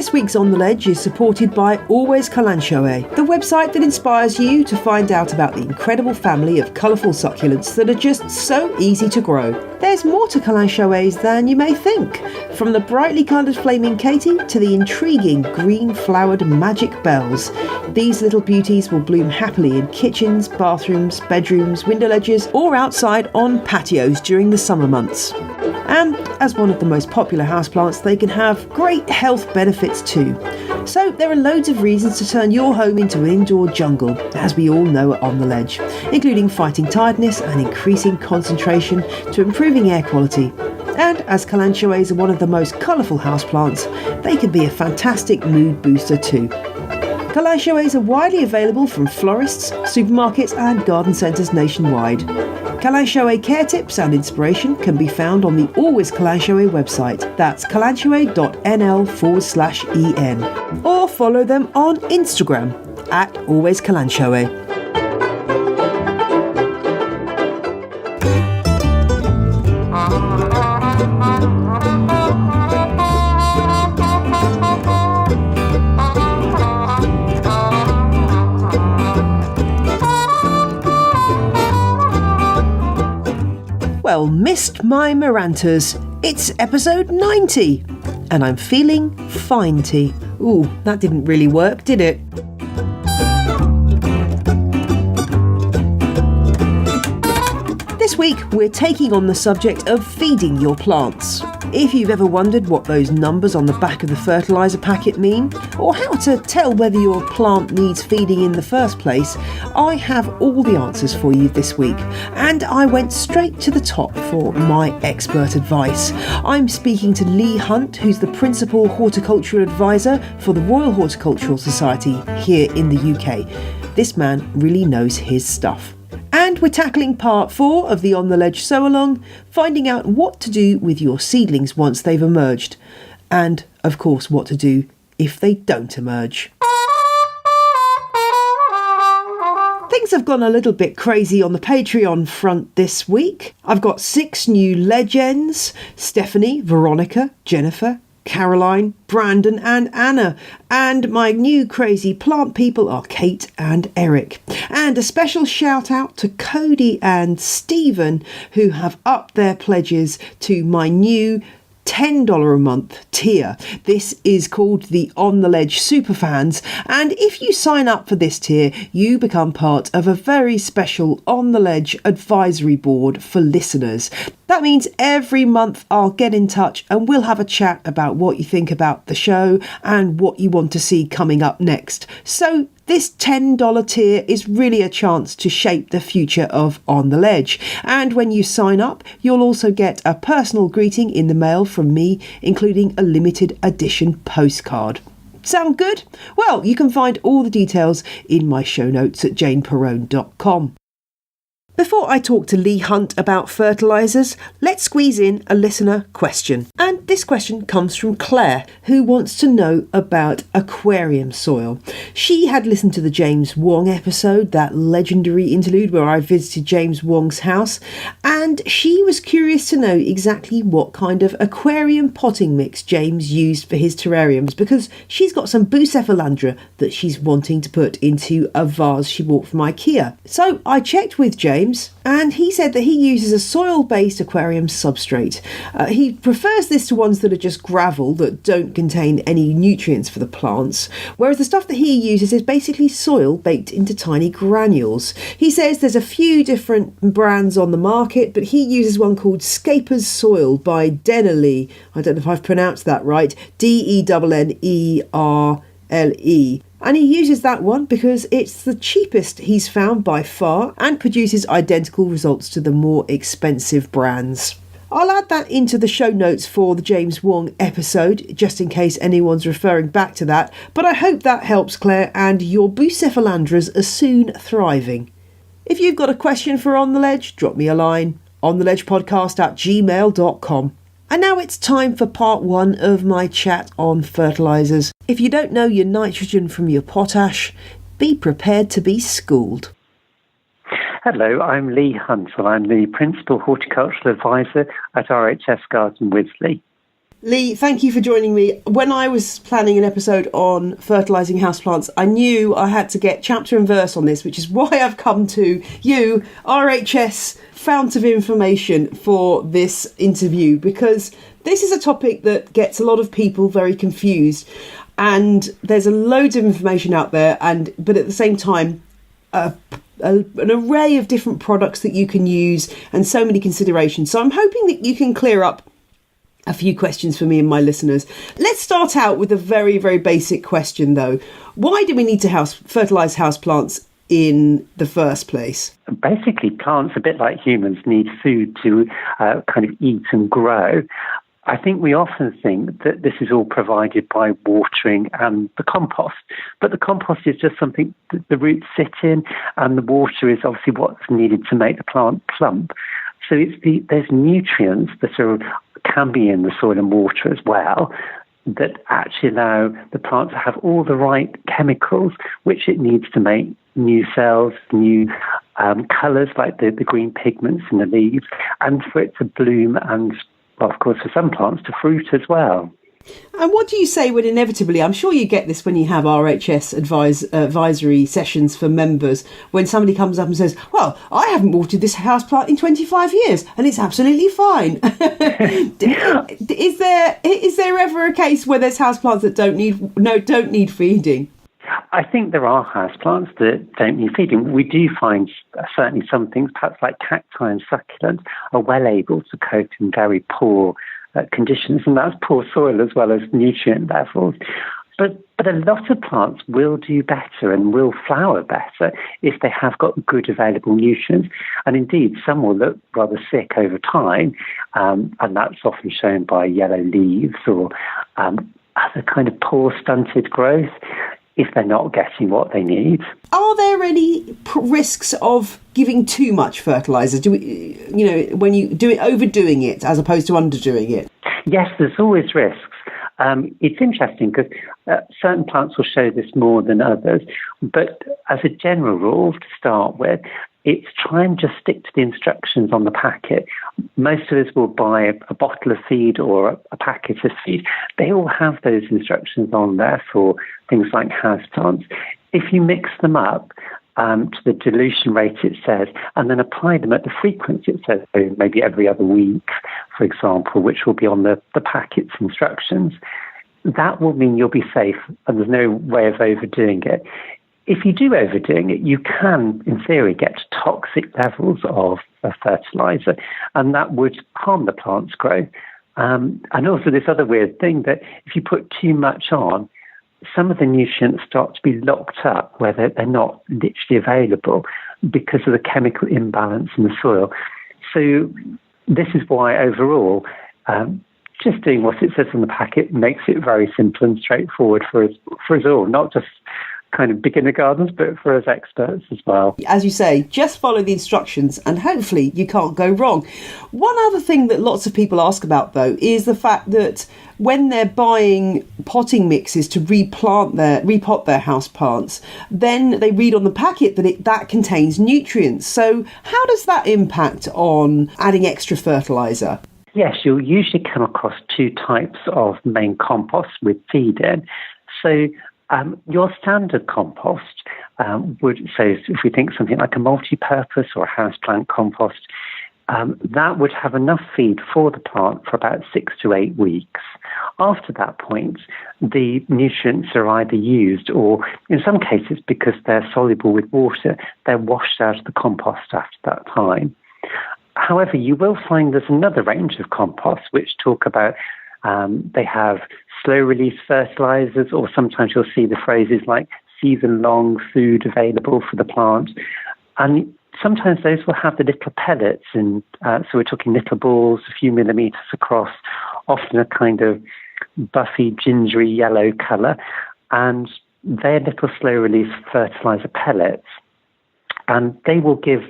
This week's On the Ledge is supported by Always Kalanchoe, the website that inspires you to find out about the incredible family of colourful succulents that are just so easy to grow. There's more to Kalanchoes than you may think, from the brightly coloured flaming Katie to the intriguing green-flowered magic bells. These little beauties will bloom happily in kitchens, bathrooms, bedrooms, window ledges, or outside on patios during the summer months. And as one of the most popular houseplants, they can have great health benefits too. So there are loads of reasons to turn your home into an indoor jungle, as we all know at On the Ledge, including fighting tiredness and increasing concentration to improving air quality. And as Kalanchoes are one of the most colourful houseplants, they can be a fantastic mood booster too. Kalanchoes are widely available from florists, supermarkets and garden centres nationwide. Kalanchoe care tips and inspiration can be found on the Always Kalanchoe website. That's kalanchoe.nl/en. Or follow them on Instagram at Always Kalanchoe. Well, missed my Marantas. It's episode 90, and I'm feeling finety. Ooh, that didn't really work, did it? This week, we're taking on the subject of feeding your plants. If you've ever wondered what those numbers on the back of the fertiliser packet mean, or how to tell whether your plant needs feeding in the first place, I have all the answers for you this week, and I went straight to the top for my expert advice. I'm speaking to Leigh Hunt, who's the Principal Horticultural Advisor for the Royal Horticultural Society here in the UK. This man really knows his stuff. And we're tackling part 4 of the On the Ledge Sowalong, finding out what to do with your seedlings once they've emerged. And, of course, what to do if they don't emerge. Things have gone a little bit crazy on the Patreon front this week. I've got 6 new legends: Stephanie, Veronica, Jennifer, Caroline, Brandon and Anna. And my new crazy plant people are Kate and Eric. And a special shout out to Cody and Stephen, who have upped their pledges to my new $10 a month tier. This is called the On the Ledge Superfans, and if you sign up for this tier, you become part of a very special On the Ledge advisory board for listeners. That means every month I'll get in touch and we'll have a chat about what you think about the show and what you want to see coming up next. So this $10 tier is really a chance to shape the future of On the Ledge. And when you sign up, you'll also get a personal greeting in the mail from me, including a limited edition postcard. Sound good? Well, you can find all the details in my show notes at janeperrone.com. Before I talk to Leigh Hunt about fertilisers, let's squeeze in a listener question. And this question comes from Claire, who wants to know about aquarium soil. She had listened to the James Wong episode, that legendary interlude where I visited James Wong's house, and she was curious to know exactly what kind of aquarium potting mix James used for his terrariums, because she's got some Bucephalandra that she's wanting to put into a vase she bought from IKEA. So I checked with James, and he said that he uses a soil-based aquarium substrate. He prefers this to ones that are just gravel that don't contain any nutrients for the plants, whereas the stuff that he uses is basically soil baked into tiny granules. He says there's a few different brands on the market, but he uses one called Scaper's Soil by Dennerle. I don't know if I've pronounced that right. Dennerle. And he uses that one because it's the cheapest he's found by far and produces identical results to the more expensive brands. I'll add that into the show notes for the James Wong episode, just in case anyone's referring back to that, but I hope that helps, Claire, and your Bucephalandras are soon thriving. If you've got a question for On The Ledge, drop me a line, ontheledgepodcast@gmail.com. And now it's time for part 1 of my chat on fertilisers. If you don't know your nitrogen from your potash, be prepared to be schooled. Hello, I'm Leigh Hunt, and I'm the Principal Horticultural Advisor at RHS Garden Wisley. Leigh, thank you for joining me. When I was planning an episode on fertilising houseplants, I knew I had to get chapter and verse on this, which is why I've come to you, RHS fount of information, for this interview, because this is a topic that gets a lot of people very confused, and there's a load of information out there, but at the same time, an array of different products that you can use and so many considerations. So I'm hoping that you can clear up a few questions for me and my listeners. Let's start out with a very, very basic question, though. Why do we need to fertilise houseplants in the first place? Basically, plants, a bit like humans, need food to kind of eat and grow. I think we often think that this is all provided by watering and the compost, but the compost is just something that the roots sit in, and the water is obviously what's needed to make the plant plump. So there's nutrients that can be in the soil and water as well, that actually allow the plant to have all the right chemicals which it needs to make new cells, new colours like the green pigments in the leaves, and for it to bloom and, well, of course, for some plants to fruit as well. And what do you say when inevitably, I'm sure you get this when you have RHS advisory sessions for members, when somebody comes up and says, well, I haven't watered this houseplant in 25 years and it's absolutely fine. Is there ever a case where there's houseplants that don't need feeding? I think there are houseplants that don't need feeding. We do find certainly some things, perhaps like cacti and succulents, are well able to cope in very poor conditions, and that's poor soil as well as nutrient levels. But a lot of plants will do better and will flower better if they have got good available nutrients. And indeed, some will look rather sick over time, and that's often shown by yellow leaves or other kind of poor stunted growth if they're not getting what they need. Are there any risks of giving too much fertiliser? When you do it, overdoing it as opposed to underdoing it? Yes, there's always risks. It's interesting because certain plants will show this more than others. But as a general rule, to start with, it's try and just stick to the instructions on the packet. Most of us will buy a bottle of feed or a packet of feed. They all have those instructions on there for things like houseplants. If you mix them up to the dilution rate it says, and then apply them at the frequency it says, so maybe every other week, for example, which will be on the packet's instructions, that will mean you'll be safe and there's no way of overdoing it. If you do overdoing it, you can, in theory, get toxic levels of fertiliser, and that would harm the plant's growth. And also this other weird thing that if you put too much on, some of the nutrients start to be locked up where they're not literally available because of the chemical imbalance in the soil. So this is why overall, just doing what it says on the packet makes it very simple and straightforward for us all, not just kind of beginner gardeners, but for us experts as well. As you say, just follow the instructions and hopefully you can't go wrong. One other thing that lots of people ask about, though, is the fact that when they're buying potting mixes to repot their house plants, then they read on the packet that that contains nutrients. So how does that impact on adding extra fertiliser? Yes, you'll usually come across two types of main compost with feed in. So your standard compost if we think something like a multi-purpose or a houseplant compost, that would have enough feed for the plant for about 6 to 8 weeks. After that point, the nutrients are either used or, in some cases, because they're soluble with water, they're washed out of the compost after that time. However, you will find there's another range of composts which talk about they have slow-release fertilisers, or sometimes you'll see the phrases like season-long food available for the plant. And sometimes those will have the little pellets, and so we're talking little balls, a few millimetres across, often a kind of buffy, gingery yellow colour. And they're little slow-release fertiliser pellets. And they will give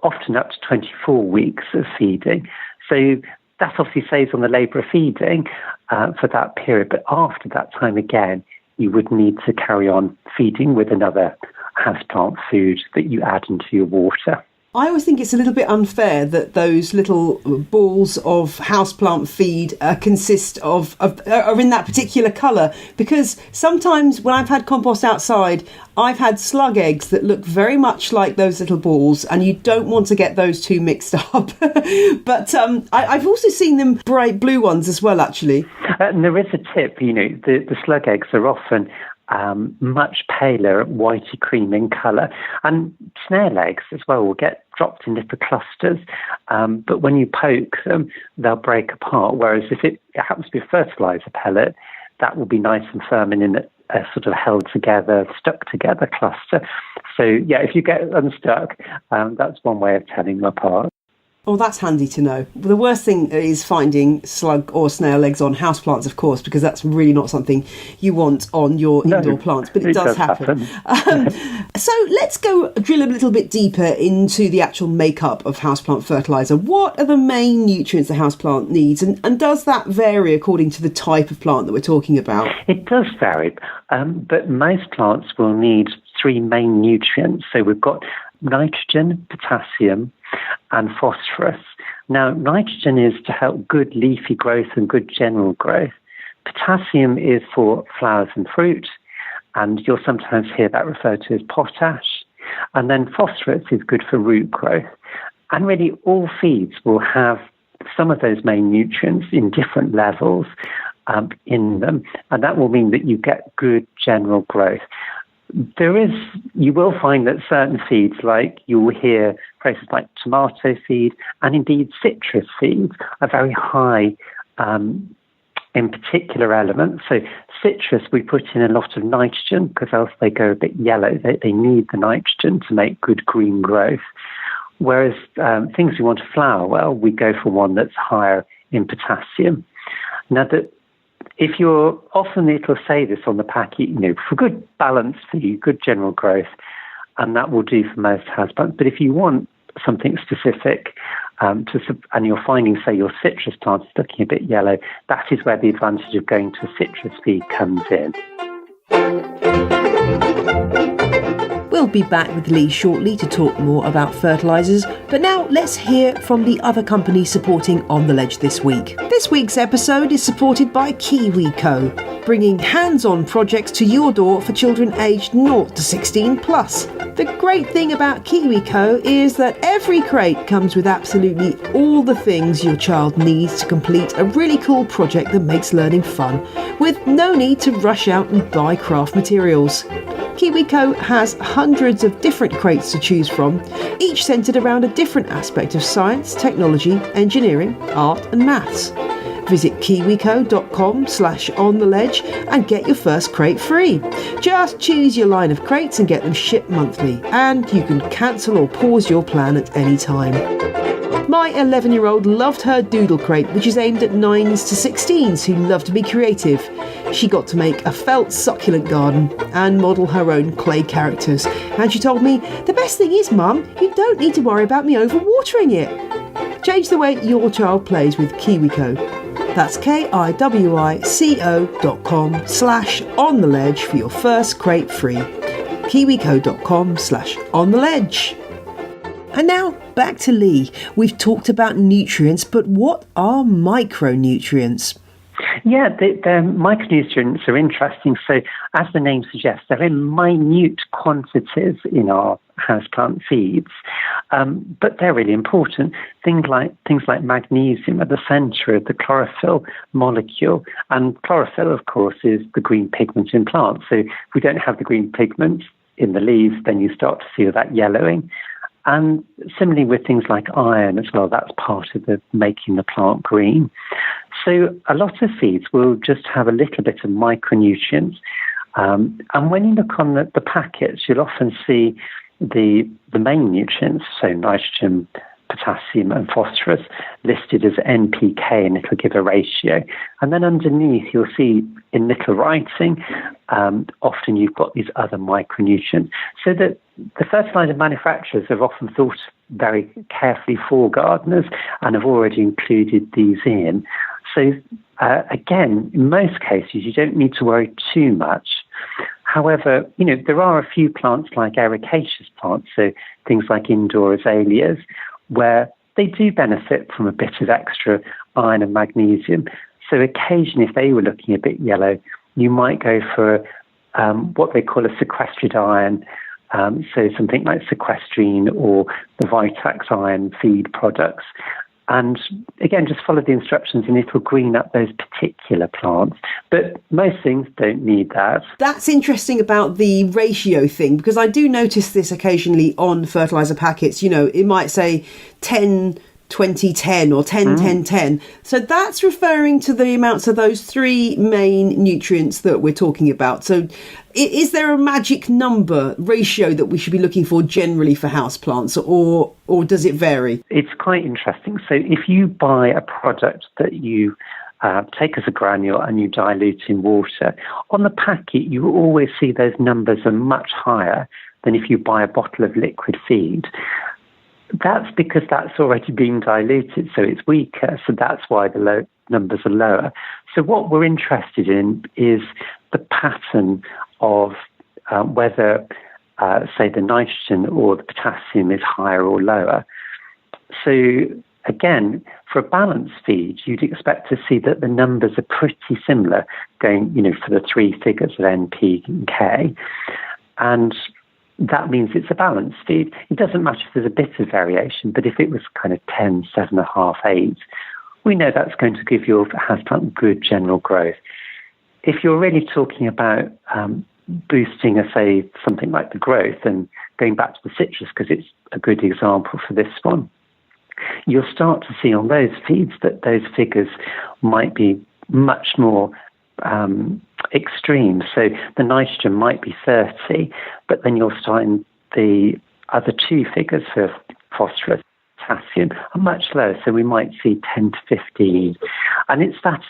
often up to 24 weeks of feeding. So that obviously saves on the labour of feeding for that period. But after that time, again, you would need to carry on feeding with another houseplant food that you add into your water. I always think it's a little bit unfair that those little balls of houseplant feed consist of are in that particular colour, because sometimes when I've had compost outside, I've had slug eggs that look very much like those little balls, and you don't want to get those two mixed up. But I've also seen them bright blue ones as well, actually. And there is a tip, the slug eggs are often much paler, whitey cream in colour, and snail eggs as well will get dropped in little clusters, but when you poke them they'll break apart, whereas if it happens to be a fertiliser pellet, that will be nice and firm and in a sort of held together, stuck together cluster. So yeah, if you get unstuck, that's one way of telling them apart. Oh, that's handy to know. The worst thing is finding slug or snail eggs on houseplants, of course, because that's really not something you want on your indoor plants, but it does happen. So let's go drill a little bit deeper into the actual makeup of houseplant fertiliser. What are the main nutrients the houseplant needs, and does that vary according to the type of plant that we're talking about? It does vary, but most plants will need three main nutrients. So we've got nitrogen, potassium, and phosphorus. Now, nitrogen is to help good leafy growth and good general growth. Potassium is for flowers and fruit, and you'll sometimes hear that referred to as potash. And then phosphorus is good for root growth. And really, all feeds will have some of those main nutrients in different levels in them, and that will mean that you get good general growth. You will find that certain feeds, like you will hear phrases like tomato feed and indeed citrus feeds, are very high in particular elements. So citrus, we put in a lot of nitrogen because else they go a bit yellow. They need the nitrogen to make good green growth. Whereas things we want to flower well, we go for one that's higher in potassium. Now, if you're often, it'll say this on the pack, for good balance feed, good general growth, and that will do for most houseplants. But if you want something specific, and you're finding, say, your citrus plant is looking a bit yellow, that is where the advantage of going to a citrus feed comes in. We'll be back with Leigh shortly to talk more about fertilisers, but now let's hear from the other company supporting On the Ledge this week. This week's episode is supported by KiwiCo, bringing hands-on projects to your door for children aged 0 to 16 plus. The great thing about KiwiCo is that every crate comes with absolutely all the things your child needs to complete a really cool project that makes learning fun, with no need to rush out and buy craft materials. KiwiCo has hundreds of different crates to choose from, each centred around a different aspect of science, technology, engineering, art and maths. Visit kiwico.com/ontheledge and get your first crate free. Just choose your line of crates and get them shipped monthly, and you can cancel or pause your plan at any time. My 11-year-old loved her doodle crate, which is aimed at 9s to 16s who love to be creative. She got to make a felt succulent garden and model her own clay characters. And she told me, "The best thing is, Mum, you don't need to worry about me overwatering it." Change the way your child plays with KiwiCo. That's kiwico.com/ontheledge for your first crate free. kiwico.com/ontheledge. And now, back to Leigh. We've talked about nutrients, but what are micronutrients? Yeah, the micronutrients are interesting. So, as the name suggests, they're in minute quantities in our houseplant feeds, but they're really important. Things like magnesium at the centre of the chlorophyll molecule, and chlorophyll, of course, is the green pigment in plants. So, if we don't have the green pigment in the leaves, then you start to see that yellowing. And similarly with things like iron as well, that's part of making the plant green. So a lot of feeds will just have a little bit of micronutrients. And when you look on the packets, you'll often see the main nutrients, so nitrogen, potassium and phosphorus, listed as NPK, and it'll give a ratio. And then underneath, you'll see in little writing, often you've got these other micronutrients. So that the fertiliser manufacturers have often thought very carefully for gardeners and have already included these in. So again, in most cases, you don't need to worry too much. However, there are a few plants like ericaceous plants, so things like indoor azaleas, where they do benefit from a bit of extra iron and magnesium. So occasionally, if they were looking a bit yellow, you might go for what they call a sequestered iron, so something like sequestrine or the Vitax iron feed products. And again, just follow the instructions and it'll green up those particular plants. But most things don't need that. That's interesting about the ratio thing, because I do notice this occasionally on fertiliser packets. It might say 10, 20, 10 or 10, 10, 10. So that's referring to the amounts of those three main nutrients that we're talking about. So is there a magic number ratio that we should be looking for generally for houseplants, or does it vary? It's quite interesting. So if you buy a product that you take as a granule and you dilute in water, on the packet you will always see those numbers are much higher than if you buy a bottle of liquid feed. That's because that's already been diluted, so it's weaker, so that's why the numbers are lower. So what we're interested in is the pattern of whether, say, the nitrogen or the potassium is higher or lower. So again, for a balanced feed, you'd expect to see that the numbers are pretty similar, going, for the three figures of N, P, and K. And that means it's a balanced feed. It doesn't matter if there's a bit of variation, but if it was kind of 10, 7.5, 8, we know that's going to give your houseplant good general growth. If you're really talking about boosting, say, something like the growth, and going back to the citrus, because it's a good example for this one, you'll start to see on those feeds that those figures might be much more extreme. So the nitrogen might be 30, but then you'll find the other two figures for phosphorus, potassium are much lower. So we might see 10 to 15. And it's that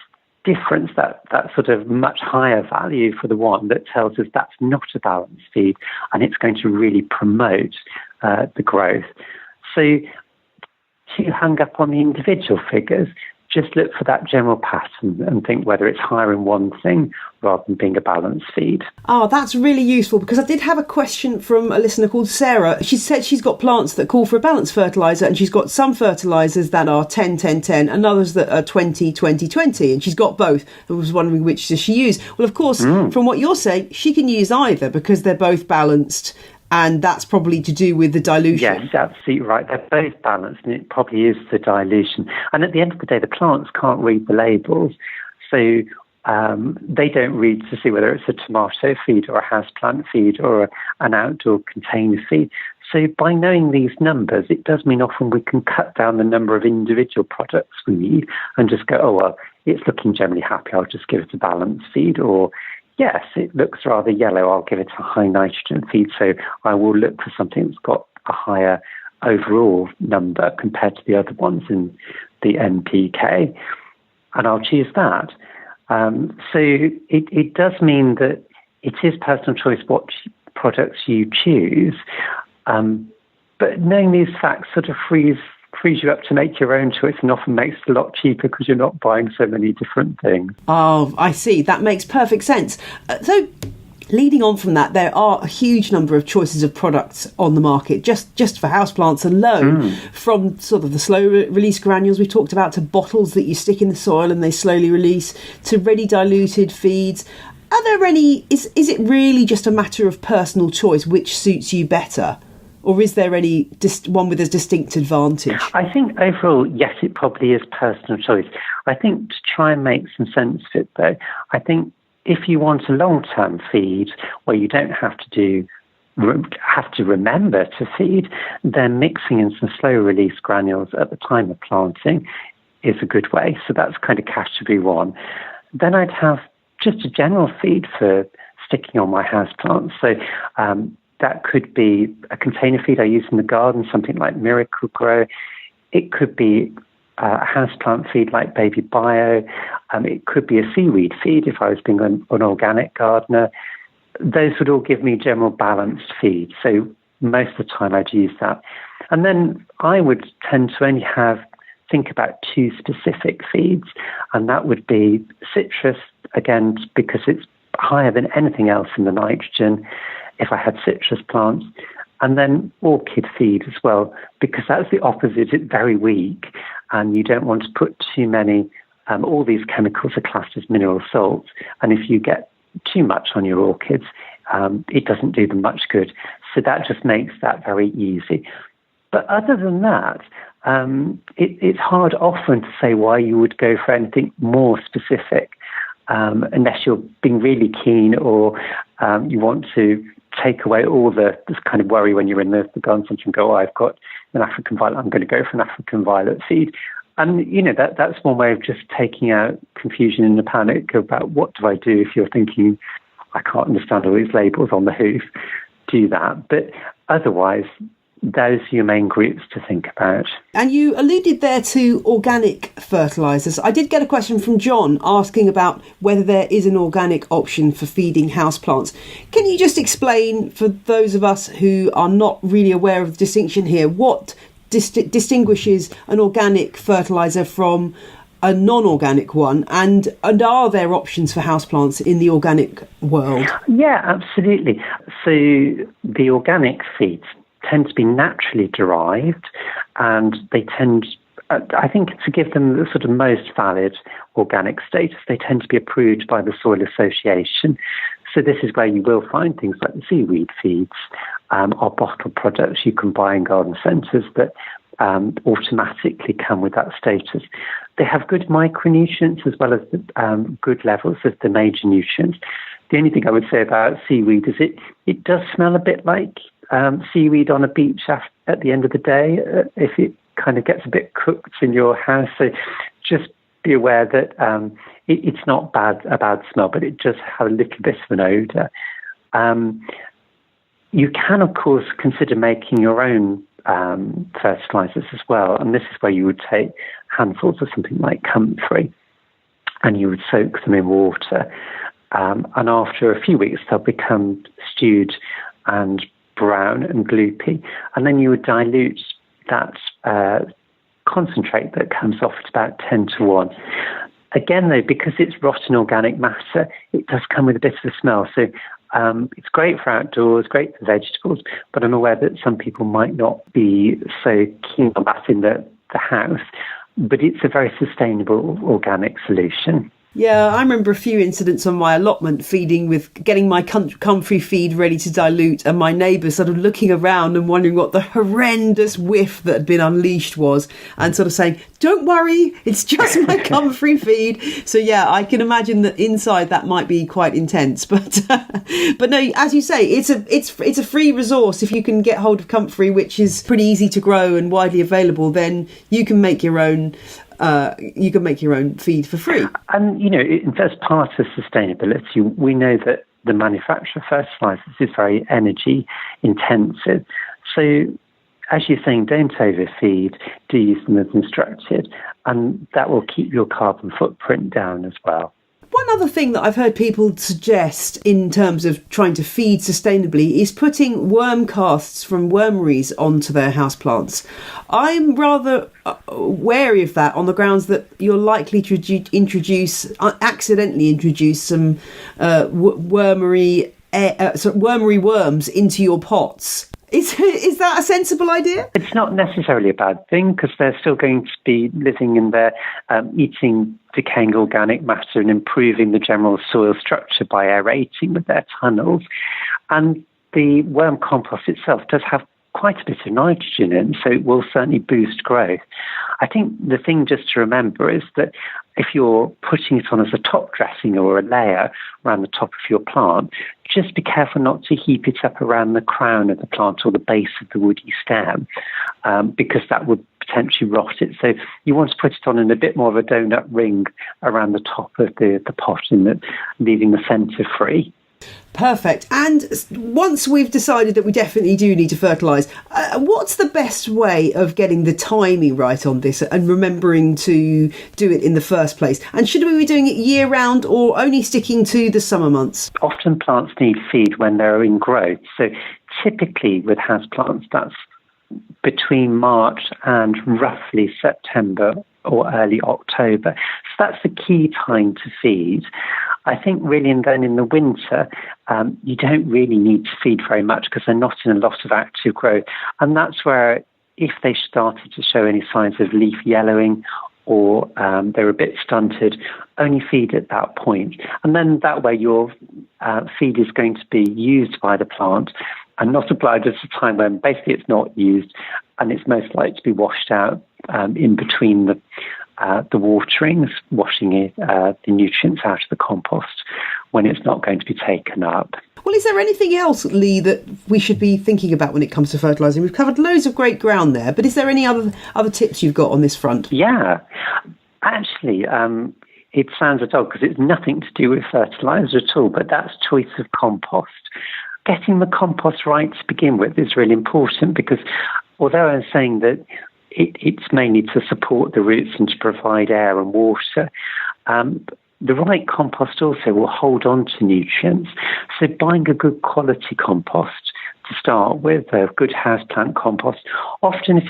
difference, that sort of much higher value for the one, that tells us that's not a balanced feed and it's going to really promote the growth. So too hung up on the individual figures, just look for that general pattern and think whether it's higher in one thing rather than being a balanced feed. Oh, that's really useful, because I did have a question from a listener called Sarah. She said she's got plants that call for a balanced fertiliser, and she's got some fertilisers that are 10, 10, 10 and others that are 20, 20, 20, and she's got both. I was wondering which does she use. Well, of course, from what you're saying, she can use either because they're both balanced. And that's probably to do with the dilution. Yes, absolutely right. They're both balanced, and it probably is the dilution. And at the end of the day, the plants can't read the labels, so they don't read to see whether it's a tomato feed or a houseplant feed or an outdoor container feed. So by knowing these numbers, it does mean often we can cut down the number of individual products we need and just go, oh, well, it's looking generally happy, I'll just give it a balanced feed, or yes, it looks rather yellow, I'll give it a high nitrogen feed, so I will look for something that's got a higher overall number compared to the other ones in the NPK, and I'll choose that. So it does mean that it is personal choice what products you choose, but knowing these facts sort of frees you up to make your own choice, and often makes it a lot cheaper because you're not buying so many different things. Oh, I see. That makes perfect sense. So leading on from that, there are a huge number of choices of products on the market, just for houseplants alone, from sort of the slow release granules we talked about, to bottles that you stick in the soil and they slowly release, to ready diluted feeds. Are there any, is it really just a matter of personal choice which suits you better? Or is there any one with a distinct advantage? I think overall, yes, it probably is personal choice. I think to try and make some sense of it, though, I think if you want a long-term feed where you don't have to remember to feed, then mixing in some slow-release granules at the time of planting is a good way. So that's kind of category one. Then I'd have just a general feed for sticking on my houseplants. So that could be a container feed I use in the garden, something like Miracle Grow. It could be a houseplant feed like Baby Bio. It could be a seaweed feed if I was being an organic gardener. Those would all give me general balanced feed. So most of the time I'd use that. And then I would tend to only think about two specific feeds, and that would be citrus, again, because it's higher than anything else in the nitrogen if I had citrus plants. And then orchid feed as well, because that's the opposite. It's very weak, and you don't want to put too many. All these chemicals are classed as mineral salts, and if you get too much on your orchids, it doesn't do them much good. So that just makes that very easy. But other than that, it's hard often to say why you would go for anything more specific, unless you're being really keen or you want to take away all this kind of worry when you're in the garden centre and go, oh, I've got an African violet, I'm going to go for an African violet seed. And, that's one way of just taking out confusion and the panic about what do I do if you're thinking, I can't understand all these labels on the hoof. Do that. But otherwise, those are your main groups to think about. And you alluded there to organic fertilisers. I did get a question from John asking about whether there is an organic option for feeding houseplants. Can you just explain, for those of us who are not really aware of the distinction here, what distinguishes an organic fertiliser from a non-organic one, and are there options for houseplants in the organic world? Yeah, absolutely. So the organic feeds tend to be naturally derived, and they tend, I think, to give them the sort of most valid organic status, they tend to be approved by the Soil Association. So this is where you will find things like the seaweed feeds or bottled products you can buy in garden centres that automatically come with that status. They have good micronutrients as well as good levels of the major nutrients. The only thing I would say about seaweed is it does smell a bit like seaweed on a beach at the end of the day if it kind of gets a bit cooked in your house. So just be aware that it's not a bad smell, but it does have a little bit of an odour. You can, of course, consider making your own fertilisers as well, and this is where you would take handfuls of something like comfrey and you would soak them in water, and after a few weeks they'll become stewed and brown and gloopy, and then you would dilute that concentrate that comes off at about 10:1. Again, though, because it's rotten organic matter, it does come with a bit of a smell. So it's great for outdoors, great for vegetables, but I'm aware that some people might not be so keen on that in the house. But it's a very sustainable organic solution. Yeah, I remember a few incidents on my allotment getting my comfrey feed ready to dilute, and my neighbours sort of looking around and wondering what the horrendous whiff that had been unleashed was, and sort of saying, don't worry, it's just my comfrey feed. So yeah, I can imagine that inside that might be quite intense, but no, as you say, it's a free resource. If you can get hold of comfrey, which is pretty easy to grow and widely available, then you can make your own feed for free. And as part of sustainability, we know that the manufacture of fertilisers is very energy intensive. So, as you're saying, don't overfeed, do use them as instructed, and that will keep your carbon footprint down as well. One other thing that I've heard people suggest in terms of trying to feed sustainably is putting worm casts from wormeries onto their houseplants. I'm rather wary of that on the grounds that you're likely to accidentally introduce some wormery worms into your pots. Is that a sensible idea? It's not necessarily a bad thing, because they're still going to be living in there, eating decaying organic matter and improving the general soil structure by aerating with their tunnels. And the worm compost itself does have quite a bit of nitrogen in, so it will certainly boost growth. I think the thing just to remember is that if you're putting it on as a top dressing or a layer around the top of your plant, just be careful not to heap it up around the crown of the plant or the base of the woody stem, because that would potentially rot it. So you want to put it on in a bit more of a donut ring around the top of the pot, and leaving the centre free. Perfect. And once we've decided that we definitely do need to fertilise, what's the best way of getting the timing right on this and remembering to do it in the first place? And should we be doing it year round or only sticking to the summer months? Often plants need feed when they're in growth. So typically with houseplants, that's between March and roughly September or early October. So that's the key time to feed. I think really, and then in the winter, you don't really need to feed very much because they're not in a lot of active growth. And that's where, if they started to show any signs of leaf yellowing or they're a bit stunted, only feed at that point. And then that way your feed is going to be used by the plant and not applied at a time when basically it's not used, and it's most likely to be washed out in between the waterings, washing the nutrients out of the compost when it's not going to be taken up. Well, is there anything else, Leigh, that we should be thinking about when it comes to fertilising? We've covered loads of great ground there, but is there any other tips you've got on this front? Yeah, actually, it sounds odd because it's nothing to do with fertiliser at all, but that's choice of compost. Getting the compost right to begin with is really important, because although I'm saying that it's mainly to support the roots and to provide air and water, the right compost also will hold on to nutrients. So buying a good quality compost to start with, a good houseplant compost. Often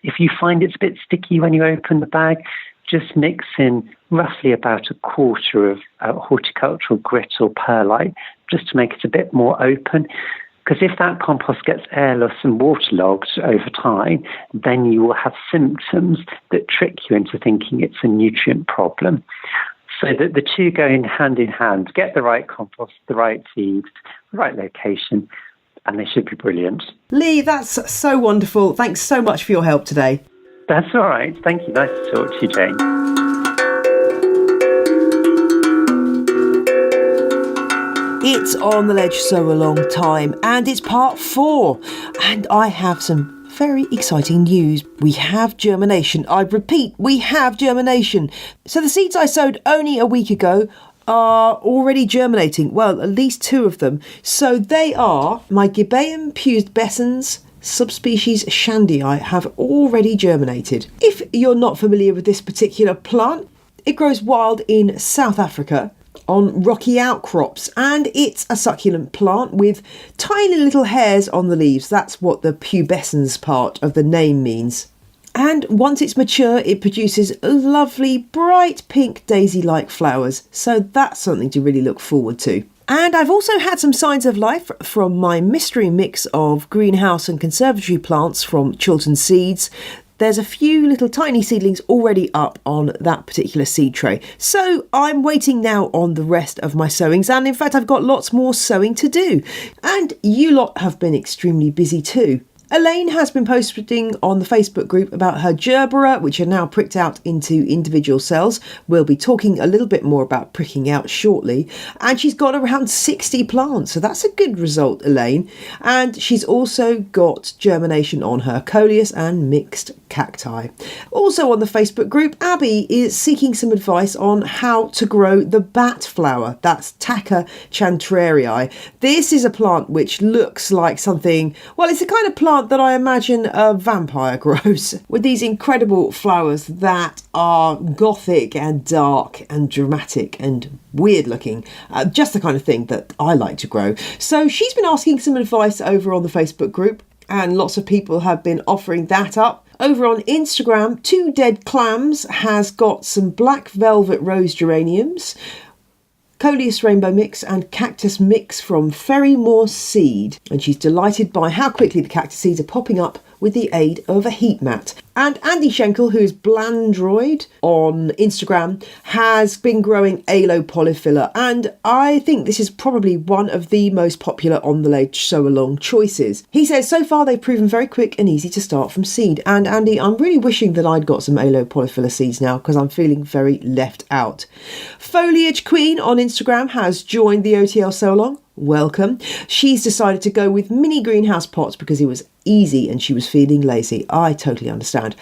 if you find it's a bit sticky when you open the bag, just mix in roughly about a quarter of horticultural grit or perlite, just to make it a bit more open. Because if that compost gets airless and waterlogged over time, then you will have symptoms that trick you into thinking it's a nutrient problem. So that the two go in hand. Get the right compost, the right seeds, the right location, and they should be brilliant. Leigh, that's so wonderful. Thanks so much for your help today. That's all right. Thank you. Nice to talk to you, Jane. It's On the Ledge Sow Along time, and it's part 4. And I have some very exciting news. We have germination. I repeat, we have germination. So the seeds I sowed only a week ago are already germinating. Well, at least 2 of them. So they are my Gibeon pubescens subspecies Shandii have already germinated. If you're not familiar with this particular plant, it grows wild in South Africa on rocky outcrops, and it's a succulent plant with tiny little hairs on the leaves. That's what the pubescens part of the name means. And once it's mature, it produces lovely bright pink daisy-like flowers, so that's something to really look forward to. And I've also had some signs of life from my mystery mix of greenhouse and conservatory plants from Chiltern Seeds. There's a few little tiny seedlings already up on that particular seed tray. So I'm waiting now on the rest of my sowings, and in fact I've got lots more sowing to do. And you lot have been extremely busy too. Elaine has been posting on the Facebook group about her gerbera, which are now pricked out into individual cells. We'll be talking a little bit more about pricking out shortly. And she's got around 60 plants, so that's a good result, Elaine. And she's also got germination on her coleus and mixed cacti. Also on the Facebook group, Abby is seeking some advice on how to grow the bat flower. That's Taca chantrarii. This is a plant which looks like something, well, it's a kind of plant that I imagine a vampire grows, with these incredible flowers that are gothic and dark and dramatic and weird looking, just the kind of thing that I like to grow. So she's been asking some advice over on the Facebook group, and lots of people have been offering that up. Over on Instagram, 2 Dead Clams has got some black velvet rose geraniums, Coleus Rainbow Mix and Cactus Mix from Ferrymore Seed. And she's delighted by how quickly the cactus seeds are popping up with the aid of a heat mat. And Andy Schenkel, who's Blandroid on Instagram, has been growing Aloe polyphila, and I think this is probably one of the most popular On the Ledge Sow Along choices. He says so far they've proven very quick and easy to start from seed. And Andy, I'm really wishing that I'd got some Aloe polyphila seeds now, because I'm feeling very left out. Foliage Queen on Instagram has joined the OTL Sow Along. Welcome. She's decided to go with mini greenhouse pots because it was easy and she was feeling lazy. I totally understand.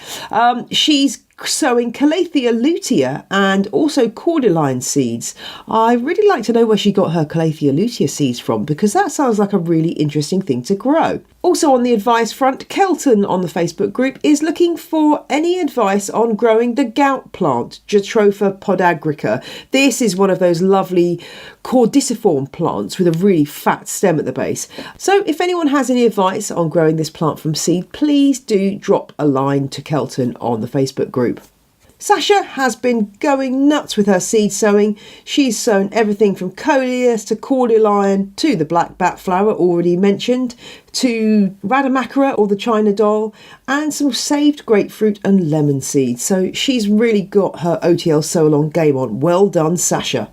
She's sowing Calathea lutea and also cordyline seeds. I really like to know where she got her Calathea lutea seeds from, because that sounds like a really interesting thing to grow. Also on the advice front, Kelton on the Facebook group is looking for any advice on growing the gout plant, Jatropha podagrica. This is one of those lovely cordiciform plants with a really fat stem at the base. So if anyone has any advice on growing this plant from seed, please do drop a line to Kelton on the Facebook group. Sasha has been going nuts with her seed sowing. She's sown everything from coleus to cordyline to the black bat flower already mentioned, to radamakara or the China doll, and some saved grapefruit and lemon seeds. So she's really got her OTL sowalong game on. Well done, Sasha.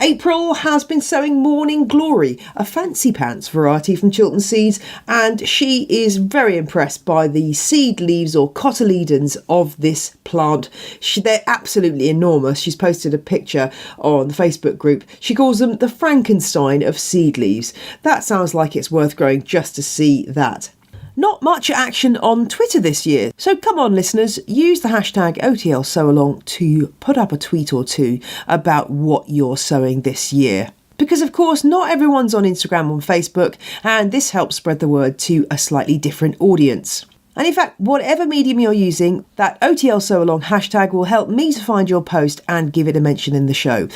April has been sowing Morning Glory, a fancy pants variety from Chiltern Seeds, and she is very impressed by the seed leaves or cotyledons of this plant. They're absolutely enormous. She's posted a picture on the Facebook group. She calls them the Frankenstein of seed leaves. That sounds like it's worth growing just to see that. Not much action on Twitter this year, so come on listeners, use the hashtag OTL sowalong to put up a tweet or two about what you're sowing this year. Because of course not everyone's on Instagram or Facebook, and this helps spread the word to a slightly different audience. And in fact, whatever medium you're using, that OTL sowalong hashtag will help me to find your post and give it a mention in the show.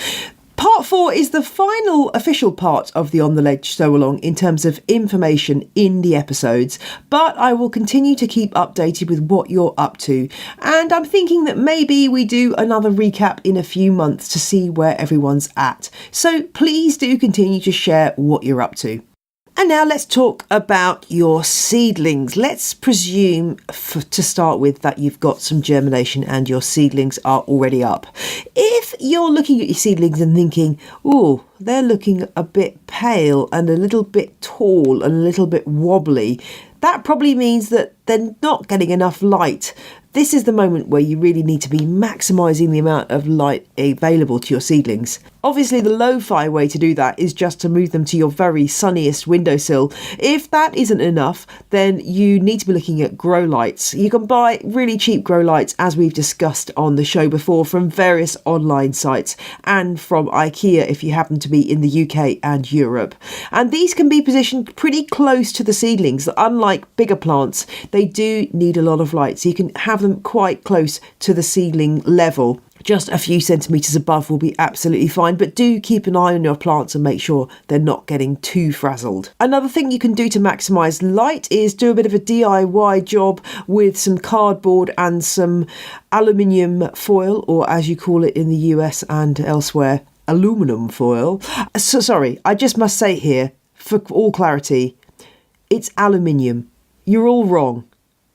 Part 4 is the final official part of the On the Ledge Sew-Along in terms of information in the episodes, but I will continue to keep updated with what you're up to, and I'm thinking that maybe we do another recap in a few months to see where everyone's at. So please do continue to share what you're up to. And now let's talk about your seedlings. Let's presume, to start with, that you've got some germination and your seedlings are already up. If you're looking at your seedlings and thinking, oh, they're looking a bit pale and a little bit tall and a little bit wobbly, that probably means that they're not getting enough light. This is the moment where you really need to be maximising the amount of light available to your seedlings. Obviously, the lo-fi way to do that is just to move them to your very sunniest windowsill. If that isn't enough, then you need to be looking at grow lights. You can buy really cheap grow lights, as we've discussed on the show before, from various online sites and from IKEA if you happen to be in the UK and Europe. And these can be positioned pretty close to the seedlings. Unlike bigger plants, they do need a lot of light, so you can have them quite close to the seedling level. Just a few centimetres above will be absolutely fine, but do keep an eye on your plants and make sure they're not getting too frazzled. Another thing you can do to maximise light is do a bit of a DIY job with some cardboard and some aluminium foil, or as you call it in the US and elsewhere, aluminum foil. So sorry, I just must say here, for all clarity, it's aluminium. You're all wrong.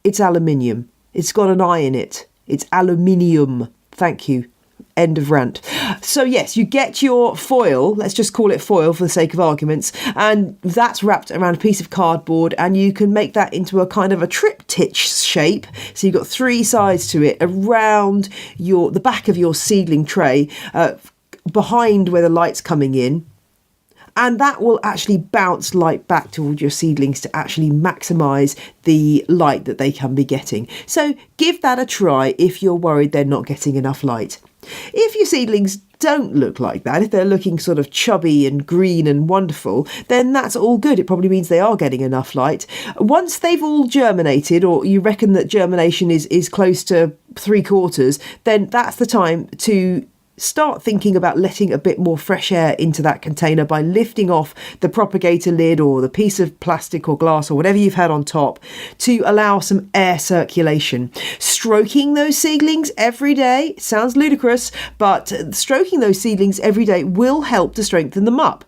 It's aluminium. It's got an I in it. It's aluminium. Thank you. End of rant. So yes, you get your foil, let's just call it foil for the sake of arguments, and that's wrapped around a piece of cardboard, and you can make that into a kind of a triptych shape. So you've got three sides to it around the back of your seedling tray, behind where the light's coming in. And that will actually bounce light back towards your seedlings to actually maximise the light that they can be getting. So give that a try if you're worried they're not getting enough light. If your seedlings don't look like that, if they're looking sort of chubby and green and wonderful, then that's all good. It probably means they are getting enough light. Once they've all germinated, or you reckon that germination is close to 3/4, then that's the time to start thinking about letting a bit more fresh air into that container by lifting off the propagator lid or the piece of plastic or glass or whatever you've had on top to allow some air circulation. Stroking those seedlings every day sounds ludicrous, but stroking those seedlings every day will help to strengthen them up.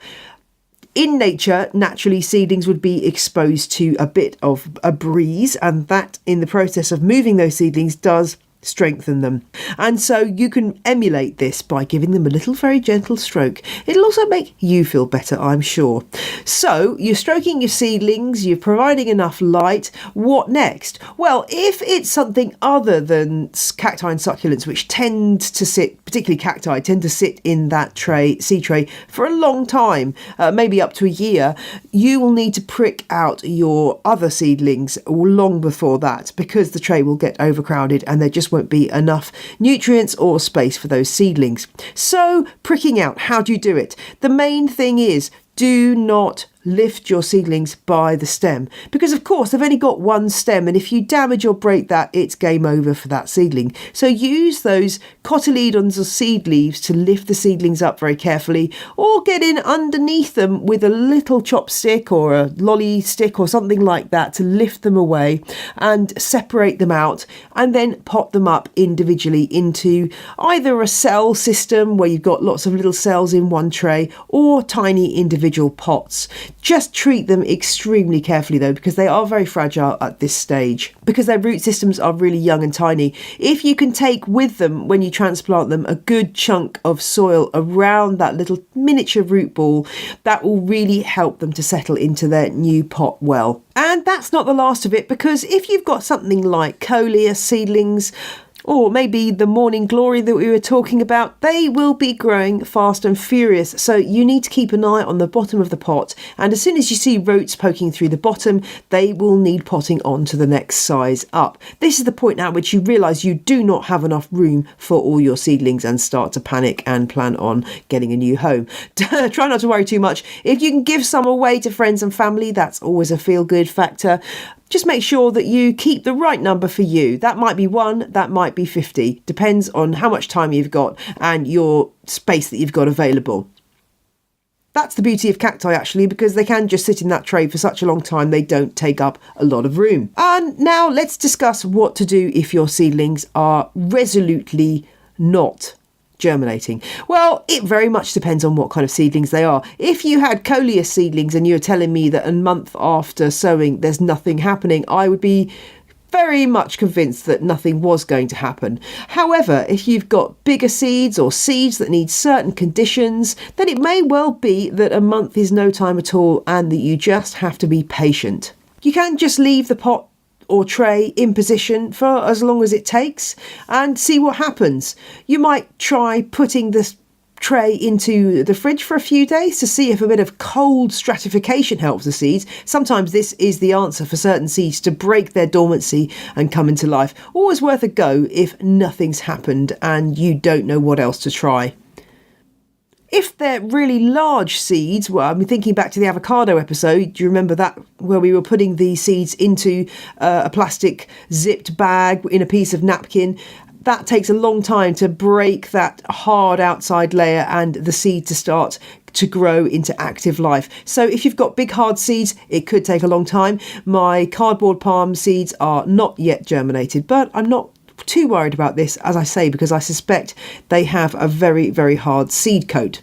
In nature, naturally, seedlings would be exposed to a bit of a breeze, and that in the process of moving those seedlings does strengthen them. And so you can emulate this by giving them a little very gentle stroke. It'll also make you feel better, I'm sure. So you're stroking your seedlings, you're providing enough light. What next? Well, if it's something other than cacti and succulents, which tend to sit, particularly cacti, tend to sit in that seed tray for a long time, maybe up to a year, you will need to prick out your other seedlings long before that, because the tray will get overcrowded and there just won't be enough nutrients or space for those seedlings. So pricking out, how do you do it? The main thing is, do not lift your seedlings by the stem, because of course they've only got one stem, and if you damage or break that, it's game over for that seedling. So use those cotyledons or seed leaves to lift the seedlings up very carefully, or get in underneath them with a little chopstick or a lolly stick or something like that to lift them away and separate them out, and then pot them up individually into either a cell system where you've got lots of little cells in one tray, or tiny individual pots. Just treat them extremely carefully though, because they are very fragile at this stage, because their root systems are really young and tiny. If you can take with them, when you transplant them, a good chunk of soil around that little miniature root ball, that will really help them to settle into their new pot well. And that's not the last of it, because if you've got something like coleus seedlings, or maybe the morning glory that we were talking about, they will be growing fast and furious. So you need to keep an eye on the bottom of the pot. And as soon as you see roots poking through the bottom, they will need potting on to the next size up. This is the point at which you realise you do not have enough room for all your seedlings and start to panic and plan on getting a new home. Try not to worry too much. If you can give some away to friends and family, that's always a feel-good factor. Just make sure that you keep the right number for you. That might be 1, that might be 50. Depends on how much time you've got and your space that you've got available. That's the beauty of cacti actually, because they can just sit in that tray for such a long time, they don't take up a lot of room. And now let's discuss what to do if your seedlings are resolutely not germinating. Well, it very much depends on what kind of seedlings they are. If you had coleus seedlings and you're telling me that a month after sowing there's nothing happening, I would be very much convinced that nothing was going to happen. However, if you've got bigger seeds or seeds that need certain conditions, then it may well be that a month is no time at all and that you just have to be patient. You can just leave the pot or tray in position for as long as it takes and see what happens. You might try putting this tray into the fridge for a few days to see if a bit of cold stratification helps the seeds. Sometimes this is the answer for certain seeds to break their dormancy and come into life. Always worth a go if nothing's happened and you don't know what else to try. If they're really large seeds, well, I'm thinking back to the avocado episode. Do you remember that, where we were putting the seeds into a plastic zipped bag in a piece of napkin? That takes a long time to break that hard outside layer and the seed to start to grow into active life. So if you've got big hard seeds, it could take a long time. My cardboard palm seeds are not yet germinated, but I'm not too worried about this, as I say, because I suspect they have a very, very hard seed coat.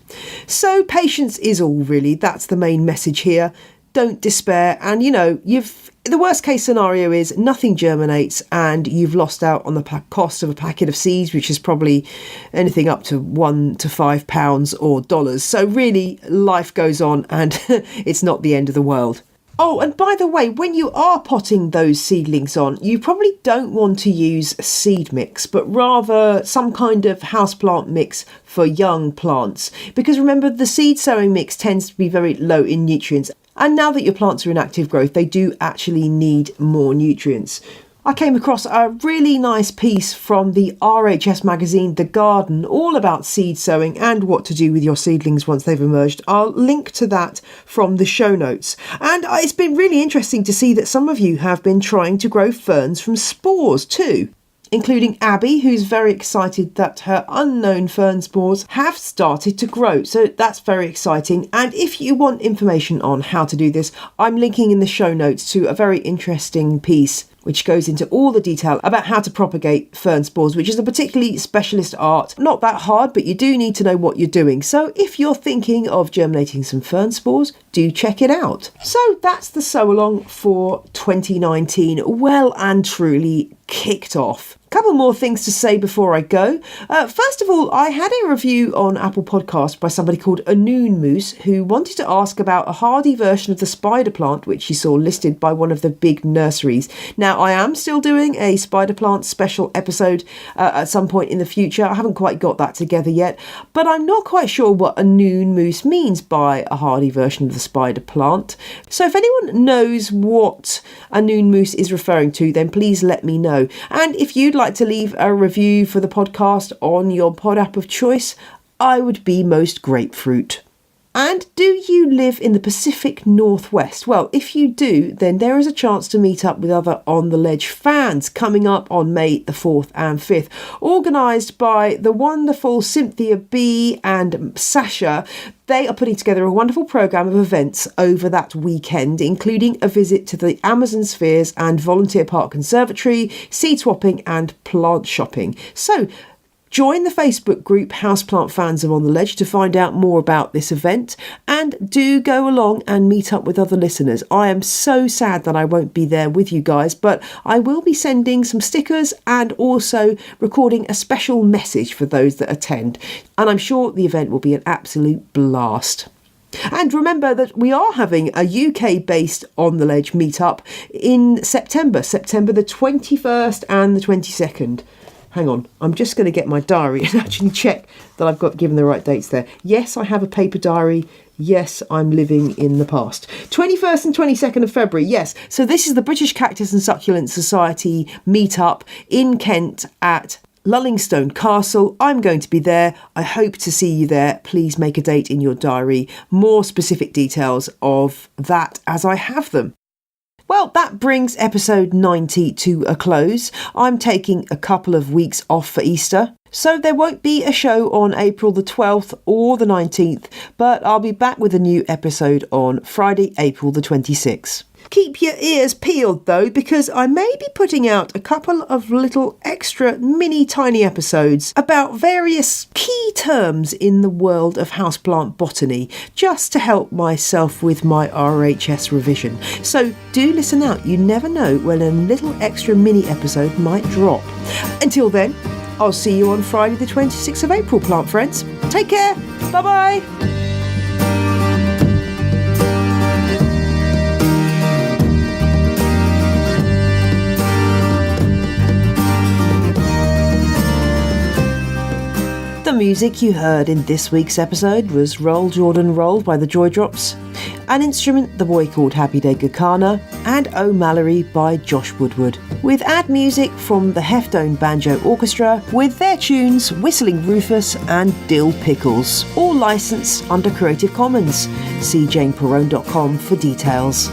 So patience is all, really. That's the main message here. Don't despair. And the worst case scenario is nothing germinates and you've lost out on the cost of a packet of seeds, which is probably anything up to £1 to £5 or dollars. So really, life goes on and it's not the end of the world. Oh, and by the way, when you are potting those seedlings on, you probably don't want to use a seed mix, but rather some kind of houseplant mix for young plants. Because remember, the seed sowing mix tends to be very low in nutrients. And now that your plants are in active growth, they do actually need more nutrients. I came across a really nice piece from the RHS magazine, The Garden, all about seed sowing and what to do with your seedlings once they've emerged. I'll link to that from the show notes. And it's been really interesting to see that some of you have been trying to grow ferns from spores too, including Abby, who's very excited that her unknown fern spores have started to grow. So that's very exciting. And if you want information on how to do this, I'm linking in the show notes to a very interesting piece which goes into all the detail about how to propagate fern spores, which is a particularly specialist art. Not that hard, but you do need to know what you're doing. So if you're thinking of germinating some fern spores, do check it out. So that's the Sow Along for 2019. Well and truly kicked off. Couple more things to say before I go. First of all, I had a review on Apple Podcast by somebody called Anoon Moose, who wanted to ask about a hardy version of the spider plant, which he saw listed by one of the big nurseries. Now, I am still doing a spider plant special episode at some point in the future. I haven't quite got that together yet, but I'm not quite sure what Anoon Moose means by a hardy version of the spider plant. So if anyone knows what Anoon Moose is referring to, then please let me know. And if you'd like to leave a review for the podcast on your pod app of choice, I would be most grapefruit. And do you live in the Pacific Northwest? Well, if you do, then there is a chance to meet up with other On the Ledge fans coming up on May the 4th and 5th, organised by the wonderful Cynthia B and Sasha. They are putting together a wonderful programme of events over that weekend, including a visit to the Amazon Spheres and Volunteer Park Conservatory, seed swapping and plant shopping. So, join the Facebook group Houseplant Fans of On the Ledge to find out more about this event, and do go along and meet up with other listeners. I am so sad that I won't be there with you guys, but I will be sending some stickers and also recording a special message for those that attend, and I'm sure the event will be an absolute blast. And remember that we are having a UK-based On the Ledge meetup in September the 21st and the 22nd. Hang on, I'm just going to get my diary and actually check that I've got given the right dates there. Yes, I have a paper diary. Yes, I'm living in the past. 21st and 22nd of February, yes. So this is the British Cactus and Succulent Society meetup in Kent at Lullingstone Castle. I'm going to be there. I hope to see you there. Please make a date in your diary. More specific details of that as I have them. Well, that brings episode 90 to a close. I'm taking a couple of weeks off for Easter, so there won't be a show on April the 12th or the 19th, but I'll be back with a new episode on Friday, April the 26th. Keep your ears peeled though, because I may be putting out a couple of little extra mini tiny episodes about various key terms in the world of houseplant botany, just to help myself with my RHS revision. So do listen out, you never know when a little extra mini episode might drop. Until then, I'll see you on Friday the 26th of April, plant friends. Take care, bye bye. The music you heard in this week's episode was Roll Jordan Roll by the Joy Drops, An Instrument the Boy Called Happy Day Gakana, and O'Mallory by Josh Woodward, with ad music from the Heftone Banjo Orchestra with their tunes Whistling Rufus and Dill Pickles, all licensed under Creative Commons. See janeperrone.com for details.